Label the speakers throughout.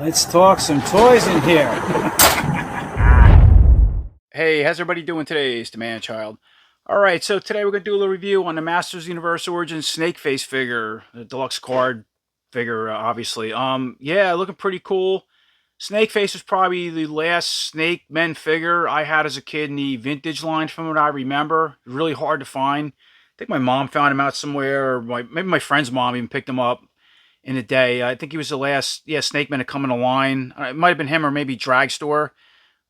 Speaker 1: Let's talk some toys in here.
Speaker 2: Hey, how's everybody doing today? It's the Man Child. Alright, so today we're going to do a little review on the Masters Universe Origins Snake Face figure, the deluxe card figure, obviously. Yeah, looking pretty cool. Snake Face was probably the last Snake Men figure I had as a kid in the vintage line from what I remember. Really hard to find. I think my mom found him out somewhere, or maybe my friend's mom even picked him up in the day. I think he was the last, yeah, Snake Man to come in a line. It might have been him or maybe Dragstore.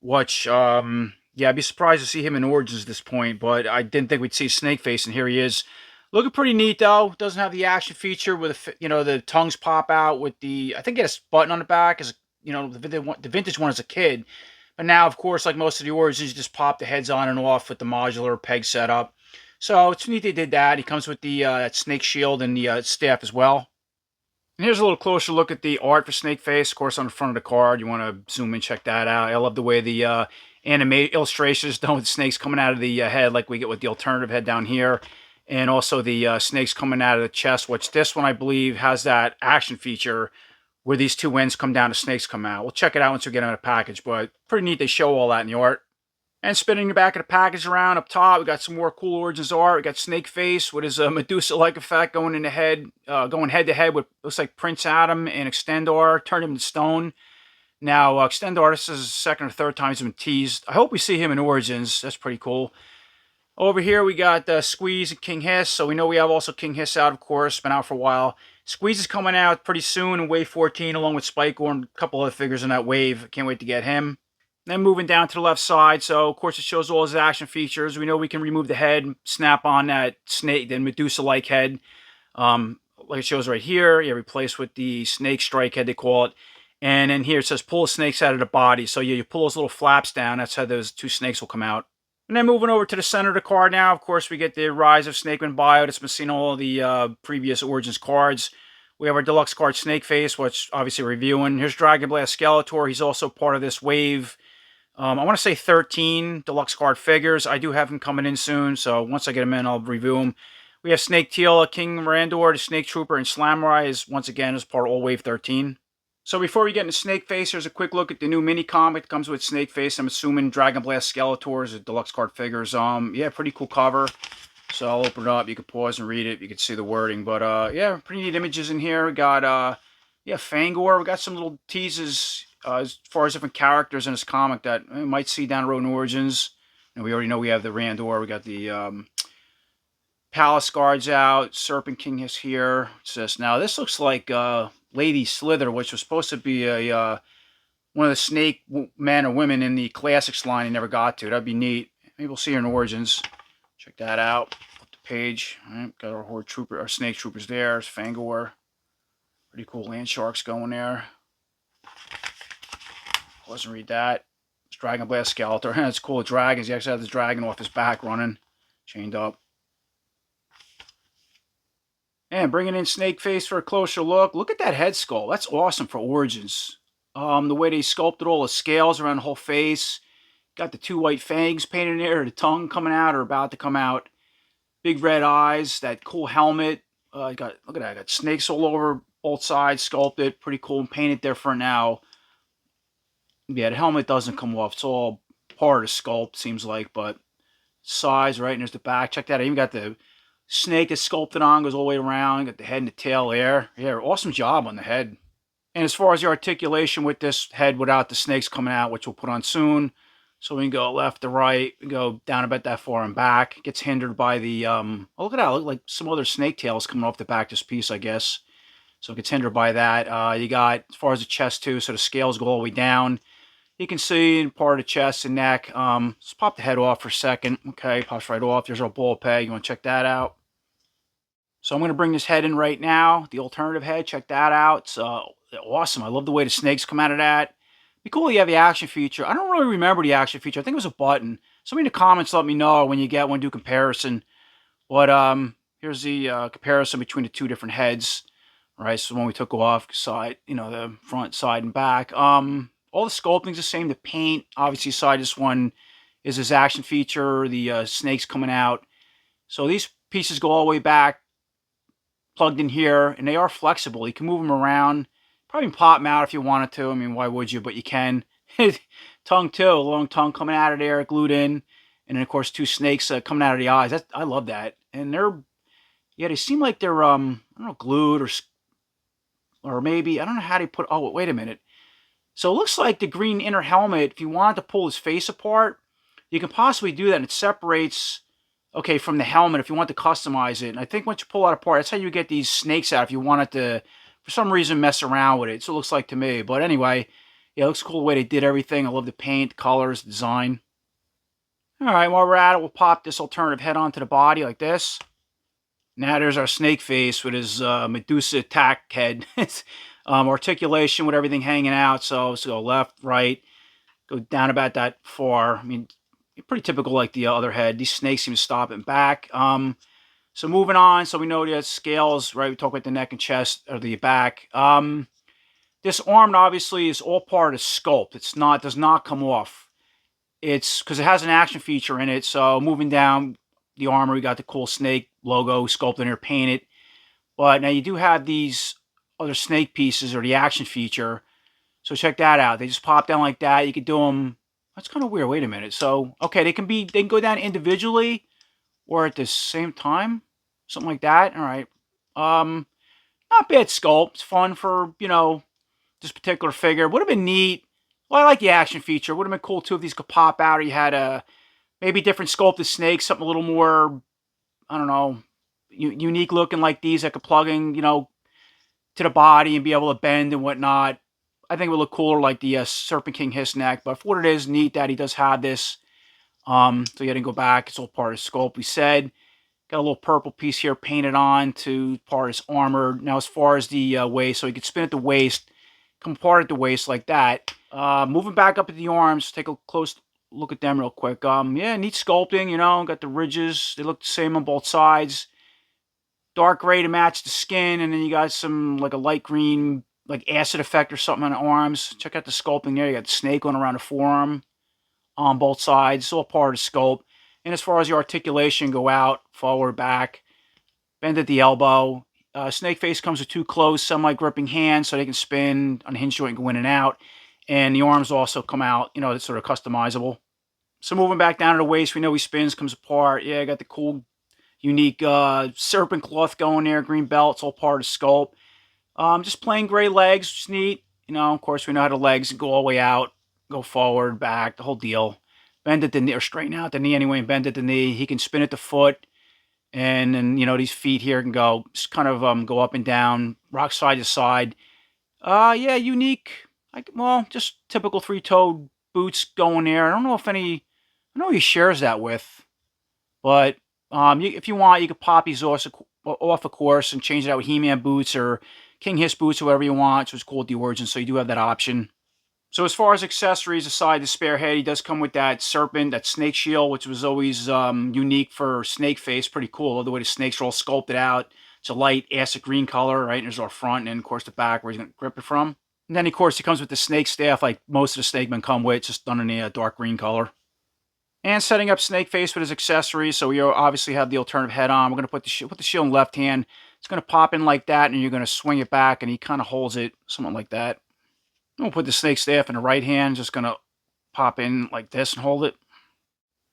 Speaker 2: Which, yeah, I'd be surprised to see him in Origins at this point, but I didn't think we'd see Snakeface, and here he is. Looking pretty neat, though. Doesn't have the action feature where the tongues pop out with the, I think it has a button on the back, as the vintage one as a kid. But now, of course, like most of the Origins, you just pop the heads on and off with the modular peg setup. So it's neat they did that. He comes with the that snake shield and the staff as well. And here's a little closer look at the art for Snakeface. Of course, on the front of the card, you want to zoom in, check that out. I love the way the anime illustrations done with snakes coming out of the head, like we get with the alternative head down here, and also the snakes coming out of the chest. Which this one, I believe, has that action feature where these two ends come down, the snakes come out. We'll check it out once we get in a package, but pretty neat. They show all that in the art. And spinning the back of the package around up top, we got some more cool Origins art. We got Snake Face with his Medusa-like effect going in the head, going head to head with looks like Prince Adam and Extendor, turned him into stone. Now Extendor, this is the second or third time he's been teased. I hope we see him in Origins. That's pretty cool. Over here we got Squeeze and King Hiss. So we know we have also King Hiss out, of course, been out for a while. Squeeze is coming out pretty soon in Wave 14, along with Spike and a couple other figures in that wave. Can't wait to get him. Then moving down to the left side, so of course it shows all his action features. We know we can remove the head, snap on that snake, the Medusa-like head, like it shows right here. Yeah, replaced with the snake strike head, they call it. And then here it says pull the snakes out of the body. So yeah, you pull those little flaps down. That's how those two snakes will come out. And then moving over to the center of the card now, of course, we get the Rise of Snakeman bio that's been seen all the previous Origins cards. We have our deluxe card Snakeface, which obviously reviewing. Here's Dragon Blast Skeletor. He's also part of this wave. I want to say 13 deluxe card figures. I do have them coming in soon, so once I get them in, I'll review them. We have Snake Teal, King Randor, the Snake Trooper, and Slamrai is once again as part of all Wave 13. So before we get into Snakeface, here's a quick look at the new mini comic that comes with Snakeface. I'm assuming Dragon Blast Skeletor is deluxe card figures. Yeah, pretty cool cover. So I'll open it up. You can pause and read it. You can see the wording, but yeah, pretty neat images in here. We got yeah, Fangor. We got some little teases as far as different characters in this comic that we might see down the road in Origins. And we already know we have the Randor. We got the Palace Guards out. Serpent King is here. What's this? Now, this looks like Lady Slither, which was supposed to be a one of the snake men or women in the Classics line he never got to. That'd be neat. Maybe we'll see her in Origins. Check that out. Flip the page. All right, got our Horde Trooper, our Snake Troopers there. There's Fangor. Pretty cool land sharks going there. Wasn't read that. It's Dragon Blast Skeletor. It's cool. Dragons. He actually has the dragon off his back running, chained up. And bringing in Snakeface for a closer look. Look at that head skull. That's awesome for Origins. The way they sculpted all the scales around the whole face. Got the two white fangs painted in there. The tongue coming out or about to come out. Big red eyes. That cool helmet. Look at that. Got snakes all over both sides. Sculpted. Pretty cool and painted different now. Yeah, the helmet doesn't come off. It's all part of the sculpt, seems like, but size, right? And there's the back. Check that out. Even got the snake that's sculpted on, goes all the way around. Got the head and the tail there. Yeah, awesome job on the head. And as far as the articulation with this head without the snakes coming out, which we'll put on soon. So we can go left to right, we go down about that far and back. Gets hindered by the, oh, look at that. Look like some other snake tails coming off the back of this piece, I guess. So it gets hindered by that. You got, as far as the chest too, so the scales go all the way down. You can see part of the chest and neck. Let's pop the head off for a second. Okay, pops right off. There's our ball peg. You want to check that out? So I'm going to bring this head in right now. The alternative head. Check that out. It's awesome. I love the way the snakes come out of that. Be cool you have the action feature. I don't really remember the action feature. I think it was a button. Somebody in the comments let me know when you get one, do comparison. But here's the comparison between the two different heads. All right, so when we took off side, you know, the front, side, and back. All the sculpting's the same. The paint, obviously, side this one is his action feature. The snakes coming out. So these pieces go all the way back, plugged in here, and they are flexible. You can move them around. Probably pop them out if you wanted to. I mean, why would you? But you can. Tongue too, a long tongue coming out of there, glued in, and then of course two snakes coming out of the eyes. I love that. And yeah, they seem like they're I don't know, glued or maybe I don't know how they put. Oh, wait a minute. So it looks like the green inner helmet. If you wanted to pull his face apart, you can possibly do that. And it separates, okay, from the helmet if you want to customize it. And I think once you pull it apart, that's how you get these snakes out if you wanted to, for some reason, mess around with it. So it looks like to me. But anyway, yeah, it looks cool the way they did everything. I love the paint, colors, design. All right, while we're at it, we'll pop this alternative head onto the body like this. Now there's our snake face with his Medusa attack head. Articulation with everything hanging out. So let's go left, right, go down about that far. I mean, pretty typical like the other head. These snakes seem to stop and back. So moving on, so we know the scales, right? We talk about the neck and chest or the back. This arm obviously is all part of the sculpt. It's not, does not come off. It's because it has an action feature in it. So moving down the armor, we got the cool snake logo sculpted here, painted. But now you do have these other snake pieces or the action feature. So check that out. They just pop down like that. You could do them. That's kind of weird. Wait a minute. So okay, they can go down individually or at the same time, something like that. All right. Not bad sculpt. It's fun for, you know, this particular figure. Would have been neat. Well, I like the action feature. Would have been cool too if these could pop out, or you had a maybe different sculpted snakes, something a little more, I don't know, unique looking like these that could plug in, you know, to the body and be able to bend and whatnot. I think it would look cooler like the Serpent King Hiss neck. But for what it is, neat that he does have this. So you didn't go back. It's all part of the sculpt. We said got a little purple piece here painted on to part of his armor. Now as far as the waist, so he could spin at the waist, come apart at the waist like that. Moving back up at the arms, take a close look at them real quick. Yeah, neat sculpting, you know, got the ridges. They look the same on both sides. Dark gray to match the skin, and then you got some, like a light green, like acid effect or something on the arms. Check out the sculpting there. You got the snake going around the forearm on both sides. It's all part of the sculpt. And as far as the articulation, go out, forward, back, bend at the elbow. Snake face comes with two closed, semi-gripping hands, so they can spin on the hinge joint and go in and out. And the arms also come out, you know, it's sort of customizable. So moving back down to the waist, we know he spins, comes apart. Yeah, I got the cool, unique serpent cloth going there, green belt. It's all part of the sculpt. Just plain gray legs, just neat. You know, of course, we know how the legs go all the way out, go forward, back, the whole deal. Bend at the knee, or straighten out the knee anyway, and bend at the knee. He can spin at the foot. And then, you know, these feet here can go, just kind of go up and down, rock side to side. Yeah, unique. Well, just typical three-toed boots going there. I know he shares that with. But if you want, you could pop these off, of course, and change it out with He-Man boots or King Hiss boots, or whatever you want. So it's cool with the Origin, so you do have that option. So as far as accessories, aside the spare head, he does come with that serpent, that snake shield, which was always unique for snake face. Pretty cool. The way the snakes are all sculpted out. It's a light acid green color, right? And there's our front, and then, of course, the back where he's going to grip it from. And then, of course, he comes with the snake staff, like most of the snake men come with, just done in a dark green color. And setting up snake face with his accessories. So we obviously have the alternative head on. We're going to put the shield in the left hand. It's going to pop in like that, and you're going to swing it back, and he kind of holds it, something like that. We'll put the snake staff in the right hand, just going to pop in like this and hold it.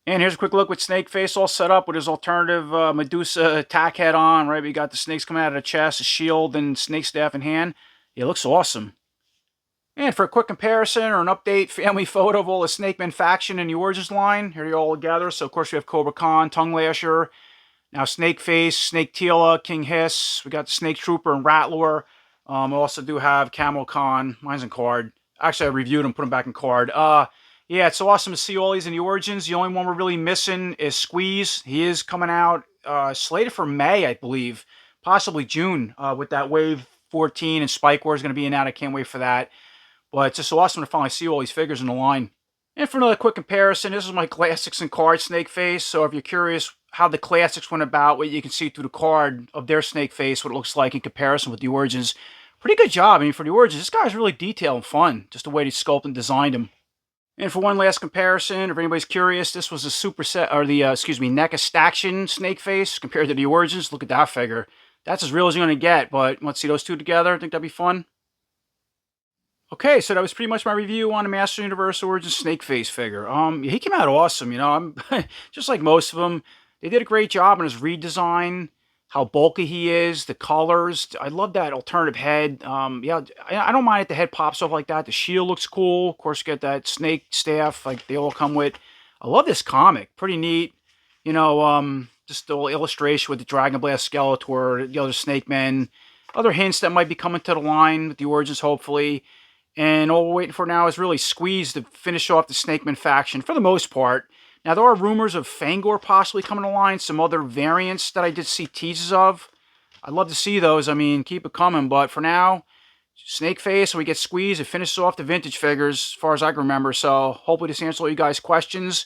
Speaker 2: And here's a quick look with snake face all set up with his alternative Medusa attack head on, right? We got the snakes coming out of the chest, a shield, and snake staff in hand. It looks awesome. And for a quick comparison or an update, family photo of all the Snake Men faction in the Origins line. Here they all together. So, of course, we have Cobra Khan, Tongue Lasher, now Snake Face, Snake Tila, King Hiss. We got the Snake Trooper and Rattler. We also do have Camo Khan. Mine's in card. Actually, I reviewed them, put them back in card. Yeah, it's so awesome to see all these in the Origins. The only one we're really missing is Squeeze. He is coming out slated for May, I believe. Possibly June with that Wave 14, and Spike War is going to be in that. I can't wait for that. But it's just so awesome to finally see all these figures in the line. And for another quick comparison, this is my Classics and Card Snake Face. So if you're curious how the Classics went about, what you can see through the card of their Snake Face, what it looks like in comparison with the Origins. Pretty good job. I mean, for the Origins, this guy's really detailed and fun. Just the way they sculpted and designed him. And for one last comparison, if anybody's curious, this was the superset, or the, NECA Staction Snake Face compared to the Origins. Look at that figure. That's as real as you're going to get, but let's see those two together. I think that'd be fun. Okay, so that was pretty much my review on the Master Universe Origins Snakeface figure. He came out awesome. I'm just like most of them. They did a great job on his redesign, how bulky he is, the colors. I love that alternative head. Yeah, I don't mind if the head pops off like that. The shield looks cool. Of course, you get that snake staff like they all come with. I love this comic. Pretty neat. Just the little illustration with the Dragon Blast Skeletor, the Snake Men. Other hints that might be coming to the line with the Origins, hopefully. And all we're waiting for now is really Squeeze to finish off the Snakeman faction for the most part. Now, there are rumors of Fangor possibly coming to line, some other variants that I did see teases of. I'd love to see those. I mean, keep it coming. But for now, Snakeface, and we get Squeeze. It finishes off the vintage figures, as far as I can remember. So hopefully this answers all you guys' questions.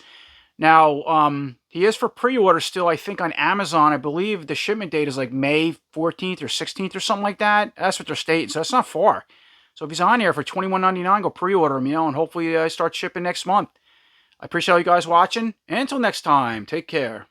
Speaker 2: Now, he is for pre-order still, I think, on Amazon. I believe the shipment date is like May 14th or 16th or something like that. That's what they're stating, so that's not far. So if he's on here for $21.99, go pre-order him, and hopefully start shipping next month. I appreciate all you guys watching, and until next time, take care.